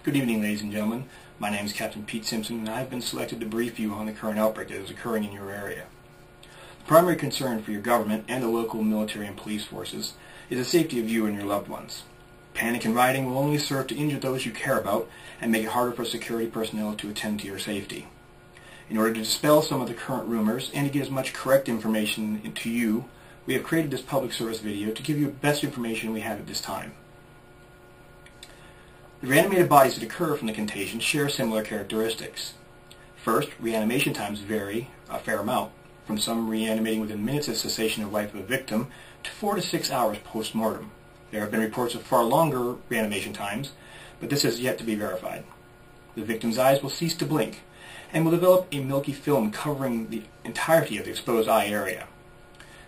Good evening, ladies and gentlemen. My name is Captain Pete Simpson, and I have been selected to brief you on the current outbreak that is occurring in your area. The primary concern for your government and the local military and police forces is the safety of you and your loved ones. Panic and rioting will only serve to injure those you care about and make it harder for security personnel to attend to your safety. In order to dispel some of the current rumors and to get as much correct information to you, we have created this public service video to give you the best information we have at this time. The reanimated bodies that occur from the contagion share similar characteristics. First, reanimation times vary a fair amount, from some reanimating within minutes of cessation of life of a victim to 4 to 6 hours post-mortem. There have been reports of far longer reanimation times, but this has yet to be verified. The victim's eyes will cease to blink and will develop a milky film covering the entirety of the exposed eye area.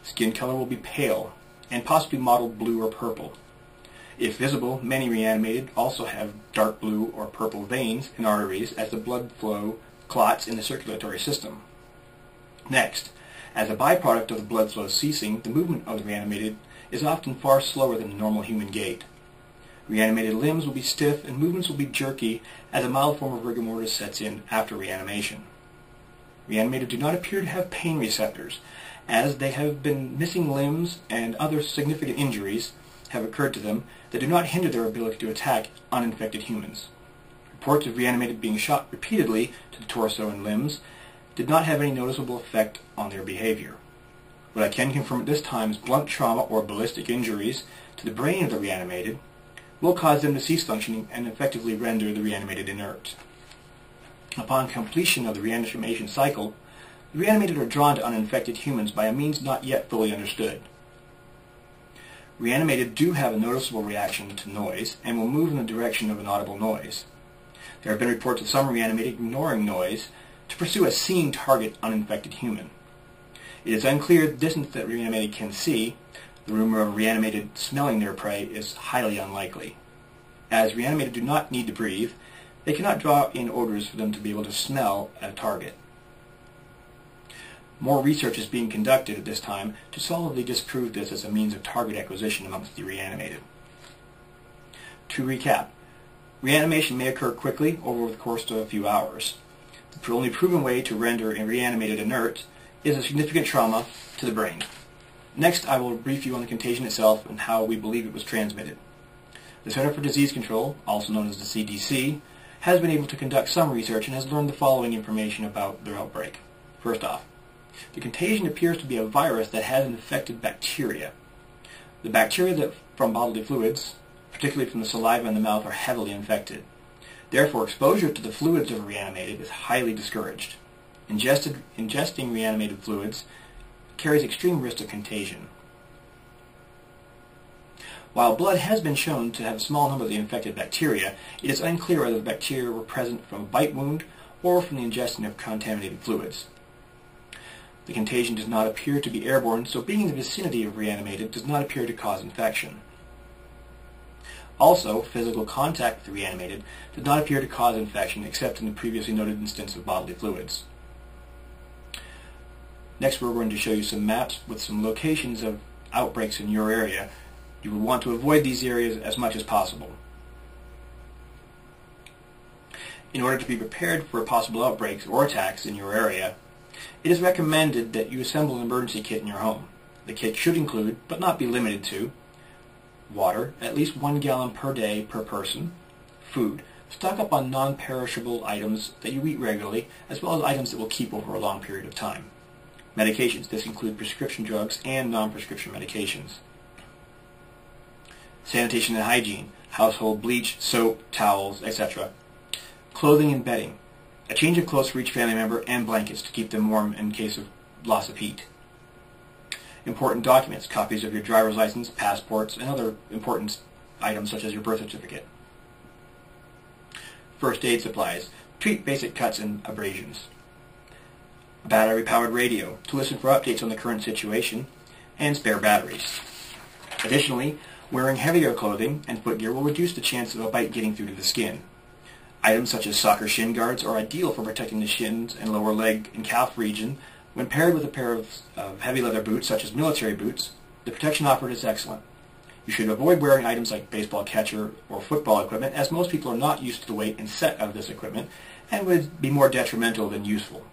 Skin color will be pale and possibly mottled blue or purple. If visible, many reanimated also have dark blue or purple veins and arteries as the blood flow clots in the circulatory system. Next, as a byproduct of the blood flow ceasing, the movement of the reanimated is often far slower than the normal human gait. Reanimated limbs will be stiff and movements will be jerky as a mild form of rigor mortis sets in after reanimation. Reanimated do not appear to have pain receptors, as they have been missing limbs and other significant injuries have occurred to them that do not hinder their ability to attack uninfected humans. Reports of reanimated being shot repeatedly to the torso and limbs did not have any noticeable effect on their behavior. What I can confirm at this time is blunt trauma or ballistic injuries to the brain of the reanimated will cause them to cease functioning and effectively render the reanimated inert. Upon completion of the reanimation cycle, the reanimated are drawn to uninfected humans by a means not yet fully understood. Reanimated do have a noticeable reaction to noise and will move in the direction of an audible noise. There have been reports of some reanimated ignoring noise to pursue a seen target uninfected human. It is unclear the distance that reanimated can see. The rumor of reanimated smelling their prey is highly unlikely. As reanimated do not need to breathe, they cannot draw in odors for them to be able to smell a target. More research is being conducted at this time to solidly disprove this as a means of target acquisition amongst the reanimated. To recap, reanimation may occur quickly over the course of a few hours. The only proven way to render a reanimated inert is a significant trauma to the brain. Next, I will brief you on the contagion itself and how we believe it was transmitted. The Center for Disease Control, also known as the CDC, has been able to conduct some research and has learned the following information about their outbreak. First off, the contagion appears to be a virus that has infected bacteria. The bacteria from bodily fluids, particularly from the saliva and the mouth, are heavily infected. Therefore, exposure to the fluids of a reanimated is highly discouraged. Ingesting reanimated fluids carries extreme risk of contagion. While blood has been shown to have a small number of the infected bacteria, it is unclear whether the bacteria were present from a bite wound or from the ingestion of contaminated fluids. The contagion does not appear to be airborne, so being in the vicinity of reanimated does not appear to cause infection. Also, physical contact with the reanimated did not appear to cause infection except in the previously noted instance of bodily fluids. Next, we're going to show you some maps with some locations of outbreaks in your area. You will want to avoid these areas as much as possible. In order to be prepared for possible outbreaks or attacks in your area, it is recommended that you assemble an emergency kit in your home. The kit should include, but not be limited to, water, at least 1 gallon per day per person, food. Stock up on non-perishable items that you eat regularly, as well as items that will keep over a long period of time. Medications. This includes prescription drugs and non-prescription medications. Sanitation and hygiene. Household bleach, soap, towels, etc. Clothing and bedding. A change of clothes for each family member and blankets to keep them warm in case of loss of heat. Important documents. Copies of your driver's license, passports, and other important items such as your birth certificate. First aid supplies. Treat basic cuts and abrasions. A battery-powered radio to listen for updates on the current situation, and spare batteries. Additionally, wearing heavier clothing and footgear will reduce the chance of a bite getting through to the skin. Items such as soccer shin guards are ideal for protecting the shins and lower leg and calf region. When paired with a pair of heavy leather boots, such as military boots, the protection offered is excellent. You should avoid wearing items like baseball catcher or football equipment, as most people are not used to the weight and set of this equipment and would be more detrimental than useful.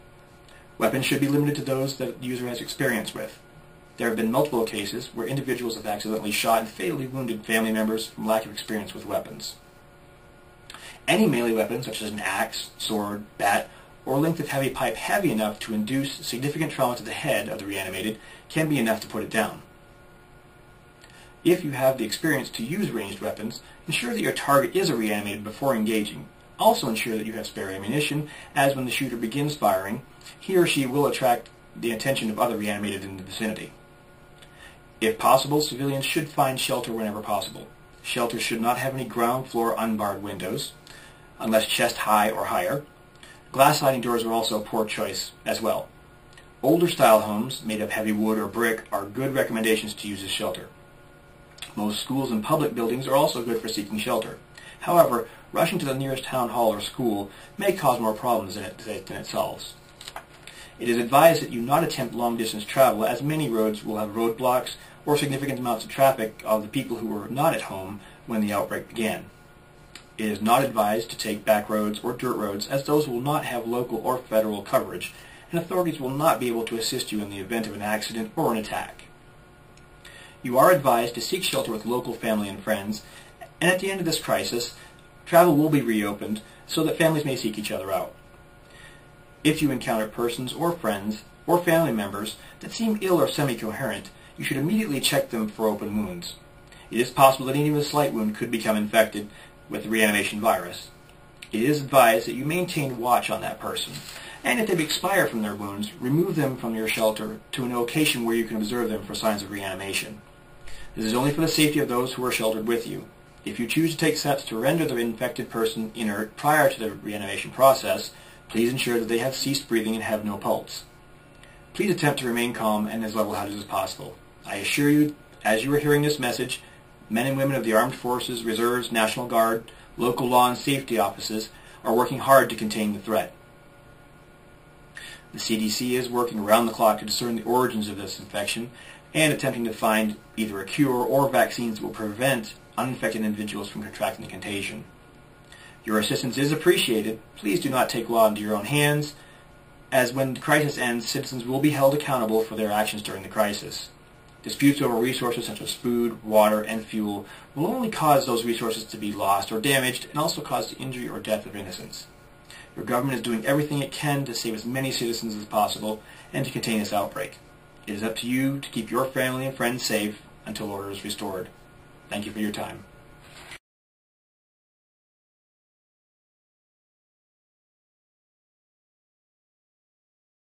Weapons should be limited to those that the user has experience with. There have been multiple cases where individuals have accidentally shot and fatally wounded family members from lack of experience with weapons. Any melee weapon, such as an axe, sword, bat, or length of heavy pipe heavy enough to induce significant trauma to the head of the reanimated, can be enough to put it down. If you have the experience to use ranged weapons, ensure that your target is a reanimated before engaging. Also ensure that you have spare ammunition, as when the shooter begins firing, he or she will attract the attention of other reanimated in the vicinity. If possible, civilians should find shelter whenever possible. Shelters should not have any ground floor unbarred windows, unless chest high or higher. Glass sliding doors are also a poor choice as well. Older style homes made of heavy wood or brick are good recommendations to use as shelter. Most schools and public buildings are also good for seeking shelter. However, rushing to the nearest town hall or school may cause more problems than it solves. It is advised that you not attempt long-distance travel, as many roads will have roadblocks or significant amounts of traffic of the people who were not at home when the outbreak began. It is not advised to take back roads or dirt roads, as those will not have local or federal coverage, and authorities will not be able to assist you in the event of an accident or an attack. You are advised to seek shelter with local family and friends, and at the end of this crisis, travel will be reopened so that families may seek each other out. If you encounter persons or friends or family members that seem ill or semi-coherent, you should immediately check them for open wounds. It is possible that even a slight wound could become infected with the reanimation virus. It is advised that you maintain watch on that person, and if they expire from their wounds, remove them from your shelter to a location where you can observe them for signs of reanimation. This is only for the safety of those who are sheltered with you. If you choose to take steps to render the infected person inert prior to the reanimation process, please ensure that they have ceased breathing and have no pulse. Please attempt to remain calm and as level-headed as possible. I assure you, as you are hearing this message, men and women of the Armed Forces, Reserves, National Guard, local law and safety offices are working hard to contain the threat. The CDC is working around the clock to discern the origins of this infection and attempting to find either a cure or vaccines that will prevent uninfected individuals from contracting the contagion. Your assistance is appreciated. Please do not take law into your own hands, as when the crisis ends, citizens will be held accountable for their actions during the crisis. Disputes over resources such as food, water, and fuel will only cause those resources to be lost or damaged, and also cause the injury or death of innocents. Your government is doing everything it can to save as many citizens as possible and to contain this outbreak. It is up to you to keep your family and friends safe until order is restored. Thank you for your time.